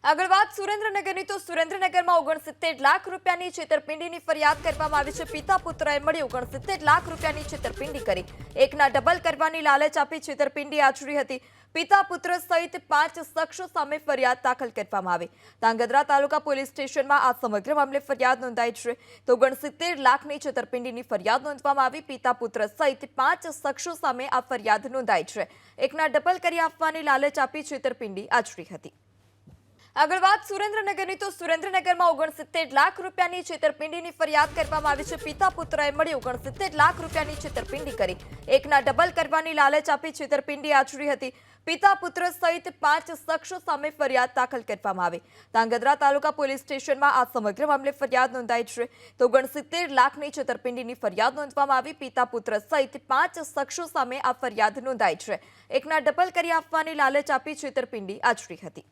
આગળ વાત સુરેન્દ્રનગરની તો સુરેન્દ્રનગરમાં 69 લાખ રૂપિયાની છેતરપિંડીની ફરિયાદ કરવામાં આવી છે। પિતા પુત્રએ મળી 69 લાખ રૂપિયાની છેતરપિંડી કરી એકના ડબલ કરવાની લાલચ આપી છેતરપિંડી આચરી હતી। પિતા પુત્ર સહિત 5 શખ્સો સામે ફરિયાદ દાખલ કરવામાં આવી। ધાંગધ્રા તાલુકા પોલીસ સ્ટેશનમાં આ સમગ્ર મામલે ફરિયાદ નોંધાઈ છે। તો 69 લાખની છેતરપિંડીની ફરિયાદ નોંધવામાં આવી। પિતા પુત્ર સહિત 5 શખ્સો સામે આ ફરિયાદ નોંધાઈ છે। એકના ડબલ કરી આપવાની લાલચ આપી છેતરપિંડી આચરી હતી। આગળ વાત સુરેન્દ્રનગરની તો સુરેન્દ્રનગરમાં 69 લાખ રૂપિયાની છેતરપિંડીની ફરિયાદ કરવામાં આવી છે। પિતા પુત્રએ મળી 69 લાખ રૂપિયાની છેતરપિંડી કરી એકના ડબલ કરવાની લાલચ આપી છેતરપિંડી આચરી હતી। પિતા પુત્ર સહિત 5 શખ્સો સામે ફરિયાદ દાખલ કરવામાં આવી। ધાંગધ્રા તાલુકા પોલીસ સ્ટેશનમાં આ સમગ્ર મામલે ફરિયાદ નોંધાઈ છે। તો 69 લાખની છેતરપિંડીની ફરિયાદ નોંધવામાં આવી। પિતા પુત્ર સહિત 5 શખ્સો સામે આ ફરિયાદ નોંધાઈ છે। એકના ડબલ કરી આપવાની લાલચ આપી છેતરપિંડી આચરી હતી।